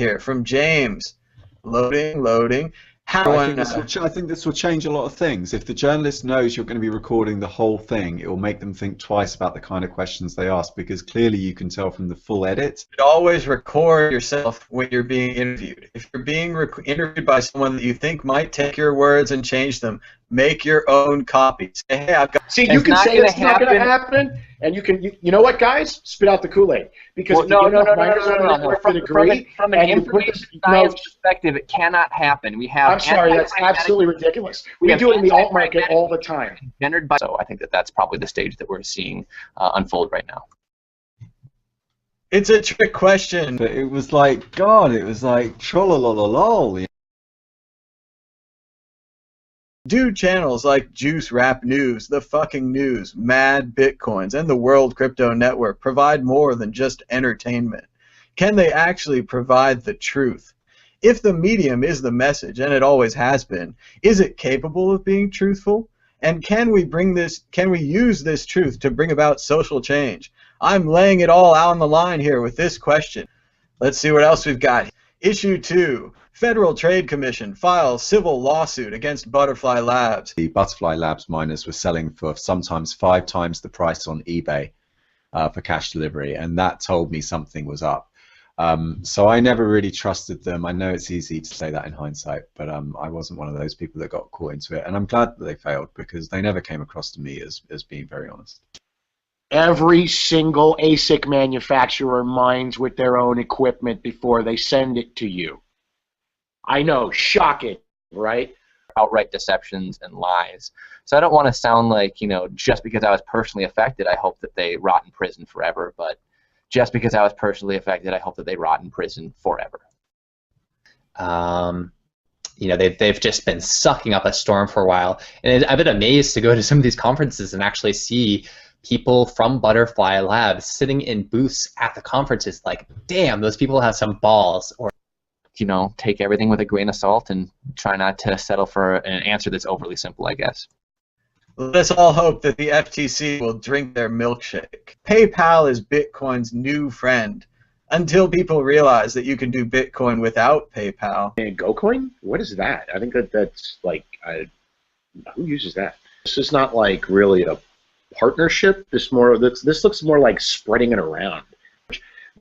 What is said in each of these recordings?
here from James. Loading. I think this will change a lot of things. If the journalist knows you're going to be recording the whole thing, it will make them think twice about the kind of questions they ask, because clearly you can tell from the full edit. Always record yourself when you're being interviewed. If you're being interviewed by someone that you think might take your words and change them, make your own copy. Say, hey, I've got. See, you can say it's not going to happen, and you can. You know what, guys? Spit out the Kool-Aid. Because no. From an information science perspective, it cannot happen. We have. I'm sorry, that's absolutely ridiculous. We do it in the alt market all the time. So I think that's probably the stage that we're seeing unfold right now. It's a trick question. But it was like, God, it was like trollololol. Do channels like Juice Rap News, The Fucking News, Mad Bitcoins, and the World Crypto Network provide more than just entertainment? Can they actually provide the truth? If the medium is the message, and it always has been, is it capable of being truthful? And can we use this truth to bring about social change? I'm laying it all out on the line here with this question. Let's see what else we've got. Issue 2. Federal Trade Commission files civil lawsuit against Butterfly Labs. The Butterfly Labs miners were selling for sometimes 5 times the price on eBay for cash delivery, and that told me something was up. So I never really trusted them. I know it's easy to say that in hindsight, but I wasn't one of those people that got caught into it, and I'm glad that they failed, because they never came across to me as being very honest. Every single ASIC manufacturer mines with their own equipment before they send it to you. I know, shocking, right? Outright deceptions and lies. So I don't want to sound like, you know, just because I was personally affected, I hope that they rot in prison forever. But just because I was personally affected, I hope that they rot in prison forever. You know, they've just been sucking up a storm for a while, and I've been amazed to go to some of these conferences and actually see people from Butterfly Labs sitting in booths at the conferences. Like, damn, those people have some balls. Or, you know, take everything with a grain of salt and try not to settle for an answer that's overly simple, I guess. Let us all hope that the FTC will drink their milkshake. PayPal is Bitcoin's new friend, until people realize that you can do Bitcoin without PayPal. And GoCoin? What is that? I think that's like, who uses that? This is not like really a partnership. This looks more like spreading it around.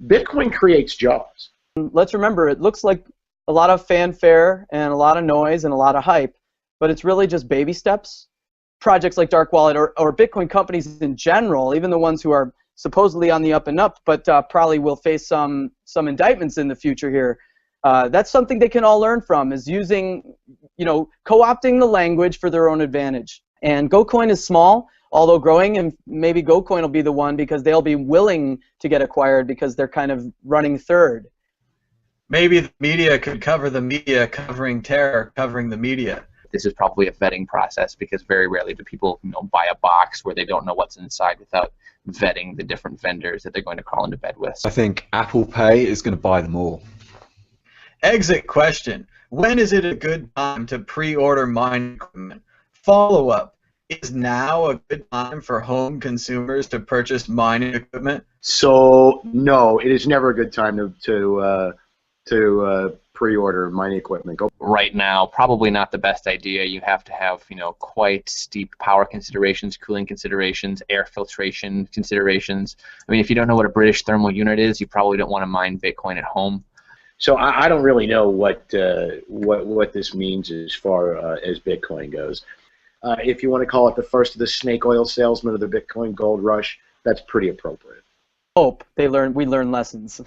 Bitcoin creates jobs. Let's remember, it looks like a lot of fanfare and a lot of noise and a lot of hype, but it's really just baby steps. Projects like Dark Wallet or Bitcoin companies in general, even the ones who are supposedly on the up and up, but probably will face some indictments in the future here. That's something they can all learn from, is using, you know, co-opting the language for their own advantage. And GoCoin is small, although growing, and maybe GoCoin will be the one because they'll be willing to get acquired because they're kind of running third. Maybe the media could cover the media covering terror, covering the media. This is probably a vetting process, because very rarely do people, you know, buy a box where they don't know what's inside without vetting the different vendors that they're going to crawl into bed with. I think Apple Pay is going to buy them all. Exit question. When is it a good time to pre-order mining equipment? Follow-up. Is now a good time for home consumers to purchase mining equipment? So, no, it is never a good time to pre-order mining equipment. Right now, probably not the best idea. You have to have, you know, quite steep power considerations, cooling considerations, air filtration considerations. I mean, if you don't know what a British thermal unit is, you probably don't want to mine Bitcoin at home. So I don't really know what this means as far as Bitcoin goes. If you want to call it the first of the snake oil salesmen of the Bitcoin gold rush, that's pretty appropriate. Hope we learn lessons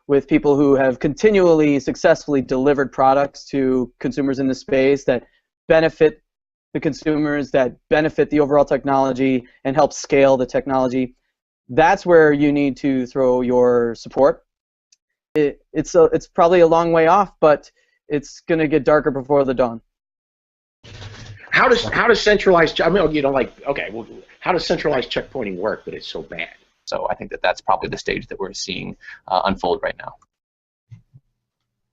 with people who have continually successfully delivered products to consumers in the space that benefit the consumers, that benefit the overall technology, and help scale the technology. That's where you need to throw your support. It's probably a long way off, but it's going to get darker before the dawn. How does centralized? I mean, you know, like, okay, well, how does centralized checkpointing work that it's so bad? So I think that's probably the stage that we're seeing unfold right now.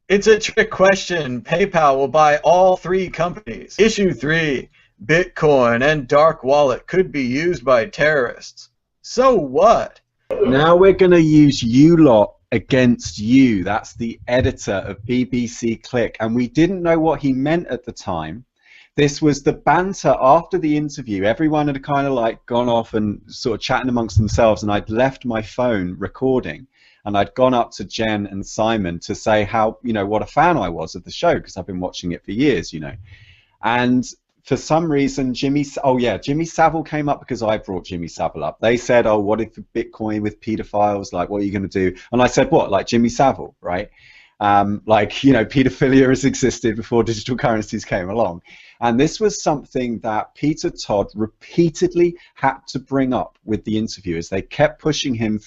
It's a trick question. PayPal will buy all 3 companies. Issue 3. Bitcoin and Dark Wallet could be used by terrorists. So what? Now we're going to use you lot against you. That's the editor of BBC Click. And we didn't know what he meant at the time. This was the banter after the interview. Everyone had kind of like gone off and sort of chatting amongst themselves, and I'd left my phone recording, and I'd gone up to Jen and Simon to say how, you know, what a fan I was of the show, because I've been watching it for years, you know. And for some reason, Jimmy Savile came up because I brought Jimmy Savile up. They said, oh, what if Bitcoin with pedophiles, like, what are you going to do? And I said, what, like Jimmy Savile, right? Like, you know, pedophilia has existed before digital currencies came along. And this was something that Peter Todd repeatedly had to bring up with the interviewers. They kept pushing him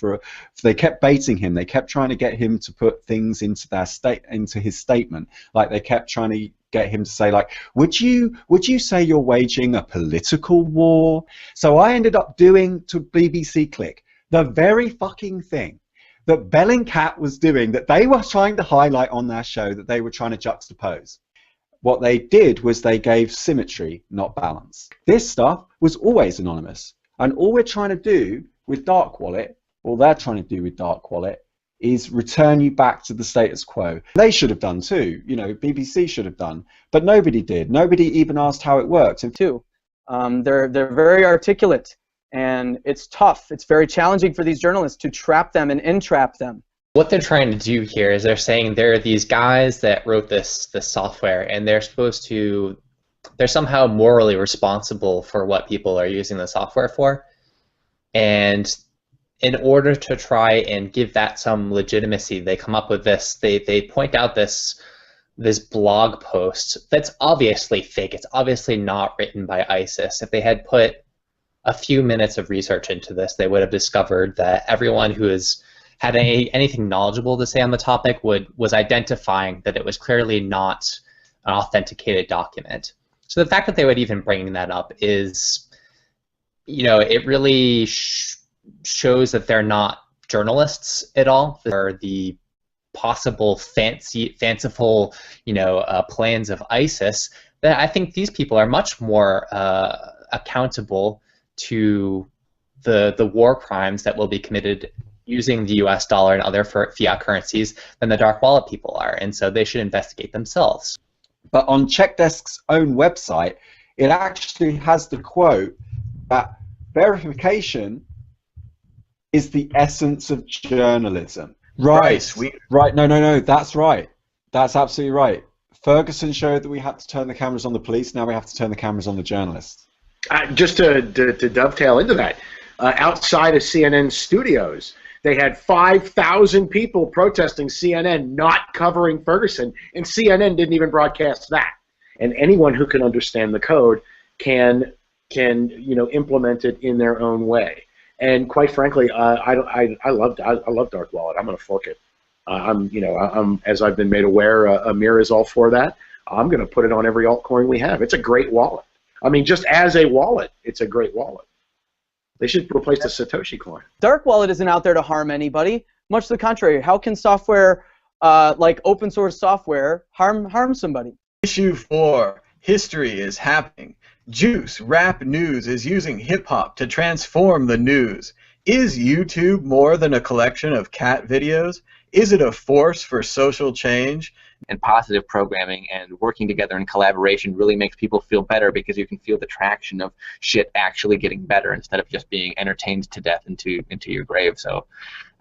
they kept baiting him. They kept trying to get him to put things into his statement. Like, they kept trying to get him to say, like, would you say you're waging a political war? So I ended up doing to BBC Click the very fucking thing that Bellingcat was doing, that they were trying to highlight on their show, that they were trying to juxtapose. What they did was they gave symmetry, not balance. This stuff was always anonymous. And all we're trying to do with Dark Wallet, all they're trying to do with Dark Wallet, is return you back to the status quo. They should have done too, you know, BBC should have done, but nobody did. Nobody even asked how it worked. Too. They're very articulate, and it's tough. It's very challenging for these journalists to trap them and entrap them. What they're trying to do here is they're saying there are these guys that wrote this software, and they're somehow morally responsible for what people are using the software for. And in order to try and give that some legitimacy, they come up with this. They point out this blog post that's obviously fake. It's obviously not written by ISIS. If they had put a few minutes of research into this, they would have discovered that everyone who had anything knowledgeable to say on the topic was identifying that it was clearly not an authenticated document. So the fact that they would even bring that up is, you know, it really shows that they're not journalists at all. They're the possible fanciful, you know, plans of ISIS. That I think these people are much more accountable to the war crimes that will be committed using the US dollar and other fiat currencies than the dark wallet people are, and so they should investigate themselves. But on CheckDesk's own website, it actually has the quote that verification is the essence of journalism. Right. Right. No. That's right. That's absolutely right. Ferguson showed that we had to turn the cameras on the police. Now we have to turn the cameras on the journalists. Just to dovetail into that, outside of CNN studios, they had 5,000 people protesting CNN not covering Ferguson, and CNN didn't even broadcast that. And anyone who can understand the code can implement it in their own way. And quite frankly, I love Dark Wallet. I'm going to fork it. As I've been made aware, Amir is all for that. I'm going to put it on every altcoin we have. It's a great wallet. I mean, just as a wallet, it's a great wallet. They should replace the Satoshi coin. Dark Wallet isn't out there to harm anybody. Much to the contrary. How can software, like open source software, harm somebody? Issue 4. History is happening. Juice Rap News is using hip-hop to transform the news. Is YouTube more than a collection of cat videos? Is it a force for social change? And positive programming and working together in collaboration really makes people feel better, because you can feel the traction of shit actually getting better instead of just being entertained to death into your grave. So,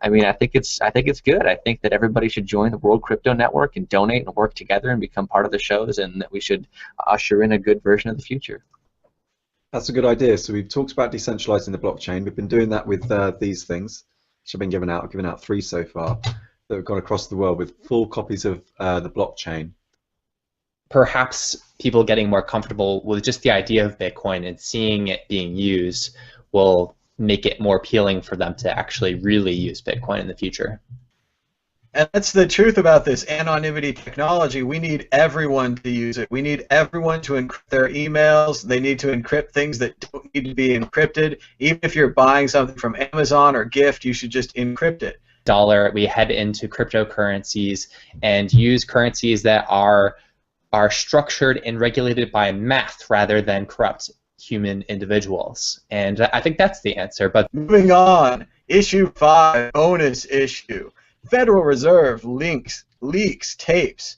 I mean, I think it's good. I think that everybody should join the World Crypto Network and donate and work together and become part of the shows, and that we should usher in a good version of the future. That's a good idea. So we've talked about decentralizing the blockchain. We've been doing that with these things, which have been given out. I've given out 3 so far that have gone across the world with full copies of the blockchain. Perhaps people getting more comfortable with just the idea of Bitcoin and seeing it being used will make it more appealing for them to actually really use Bitcoin in the future. And that's the truth about this anonymity technology. We need everyone to use it. We need everyone to encrypt their emails. They need to encrypt things that don't need to be encrypted. Even if you're buying something from Amazon or Gift, you should just encrypt it. We head into cryptocurrencies and use currencies that are structured and regulated by math rather than corrupt human individuals. And I think that's the answer. But moving on, issue 5, bonus issue. Federal Reserve leaks tapes.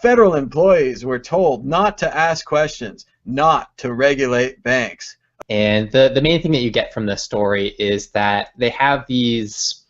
Federal employees were told not to ask questions, not to regulate banks. And the main thing that you get from this story is that they have these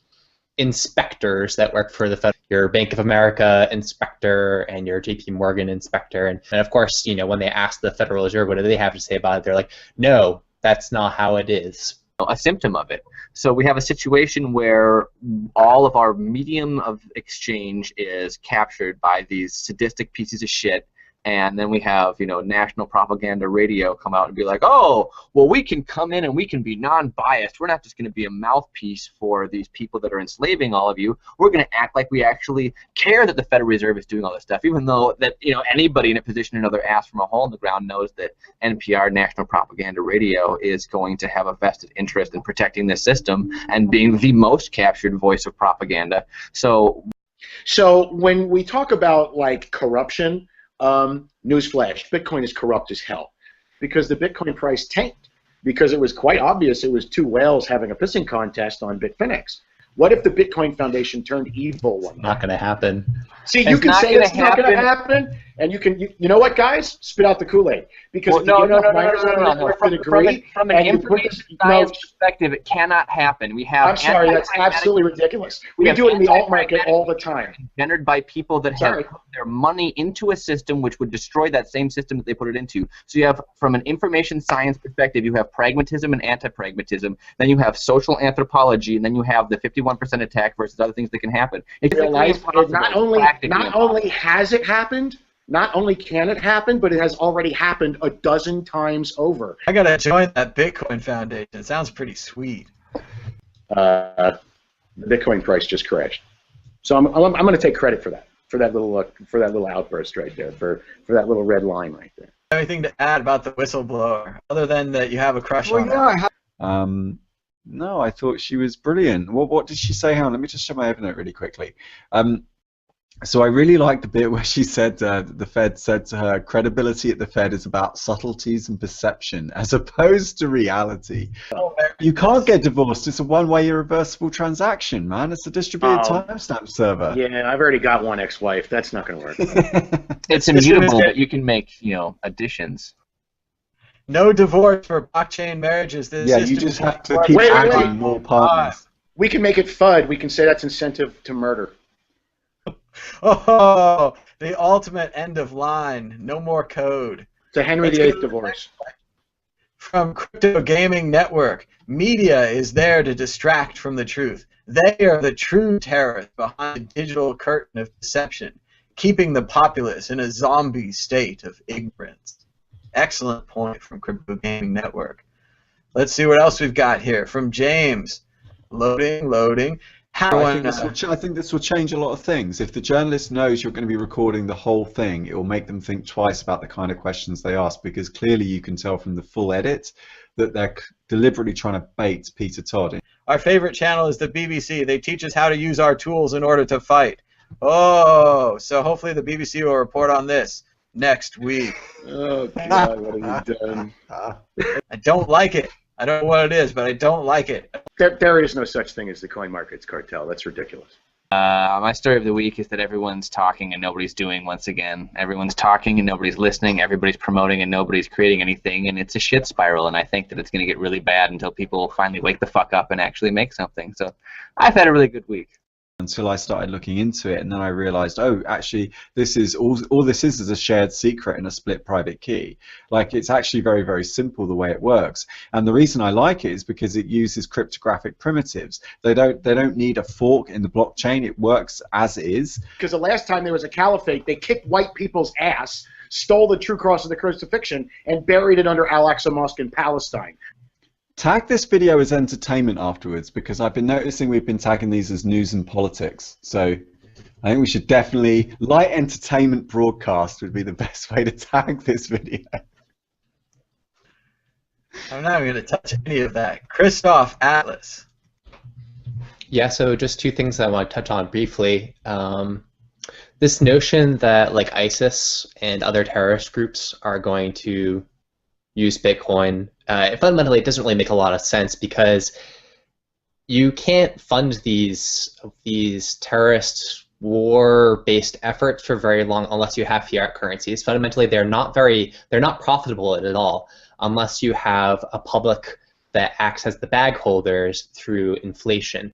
inspectors that work for the Fed, your Bank of America inspector and your JP Morgan inspector. And of course, you know, when they ask the Federal Reserve what do they have to say about it, they're like, no, that's not how it is. A symptom of it. So we have a situation where all of our medium of exchange is captured by these sadistic pieces of shit, and then we have, you know, national propaganda radio come out and be like, oh, well, we can come in and we can be non-biased. We're not just going to be a mouthpiece for these people that are enslaving all of you. We're going to act like we actually care that the Federal Reserve is doing all this stuff, even though that, you know, anybody in a position to know their ass from a hole in the ground knows that NPR, national propaganda radio, is going to have a vested interest in protecting this system and being the most captured voice of propaganda. So when we talk about like corruption, newsflash, Bitcoin is corrupt as hell because the Bitcoin price tanked because it was quite obvious it was two whales having a pissing contest on Bitfinex. What if the Bitcoin Foundation turned evil one night? Not going to happen. See, you can say it's not going to happen, and you can, you know what, guys? Spit out the Kool-Aid. Because no. From an information science perspective, it cannot happen. We have. I'm sorry, that's absolutely ridiculous. We do it in the alt market all the time. Gendered by people that have put their money into a system which would destroy that same system that they put it into. So you have, from an information science perspective, you have pragmatism and anti-pragmatism. Then you have social anthropology, and then you have the 51% attack versus other things that can happen. It's not only has it happened, not only can it happen, but it has already happened a dozen times over. I gotta join that Bitcoin Foundation. It sounds pretty sweet. The Bitcoin price just crashed, so I'm going to take credit for that little outburst right there, for that little red line right there. Anything to add about the whistleblower, other than that you have a crush on her? No, I thought she was brilliant. What did she say? Hang on, let me just show my Evernote really quickly. So I really liked the bit where she said the Fed said to her, credibility at the Fed is about subtleties and perception as opposed to reality. You can't get divorced. It's a one-way irreversible transaction, man. It's a distributed timestamp server. Yeah, I've already got one ex-wife. That's not going to work. It's immutable, but you can make, you know, additions. No divorce for blockchain marriages. Yeah, you just have to keep adding more partners. We can make it FUD. We can say that's incentive to murder. Oh, the ultimate end of line. No more code. It's a Henry VIII divorce. From Crypto Gaming Network, media is there to distract from the truth. They are the true terrorists behind the digital curtain of deception, keeping the populace in a zombie state of ignorance. Excellent point from Crypto Gaming Network. Let's see what else we've got here. From James. Loading. I think this will change a lot of things. If the journalist knows you're going to be recording the whole thing, it will make them think twice about the kind of questions they ask, because clearly you can tell from the full edit that they're deliberately trying to bait Peter Todd. Our favorite channel is the BBC. They teach us how to use our tools in order to fight. Oh, so hopefully the BBC will report on this next week. Oh, God, what have you done? I don't like it. I don't know what it is, but I don't like it. There is no such thing as the coin markets cartel. That's ridiculous. My story of the week is that everyone's talking and nobody's doing once again. Everyone's talking and nobody's listening. Everybody's promoting and nobody's creating anything. And it's a shit spiral. And I think that it's going to get really bad until people finally wake the fuck up and actually make something. So I've had a really good week. Until I started looking into it, and then I realized, oh, actually, this is all this is a shared secret and a split private key. Like, it's actually very, very simple the way it works. And the reason I like it is because it uses cryptographic primitives. They don't need a fork in the blockchain. It works as is. Because the last time there was a caliphate, they kicked white people's ass, stole the true cross of the crucifixion, and buried it under Al-Aqsa Mosque in Palestine. Tag this video as entertainment afterwards, because I've been noticing we've been tagging these as news and politics. So I think we should definitely, light entertainment broadcast would be the best way to tag this video. I'm not going to touch any of that. Christoph Atlas. Yeah, so just two things that I want to touch on briefly. This notion that like ISIS and other terrorist groups are going to use Bitcoin, fundamentally it doesn't really make a lot of sense, because you can't fund these terrorist war-based efforts for very long unless you have fiat currencies. Fundamentally, they're not profitable at all unless you have a public that acts as the bag holders through inflation.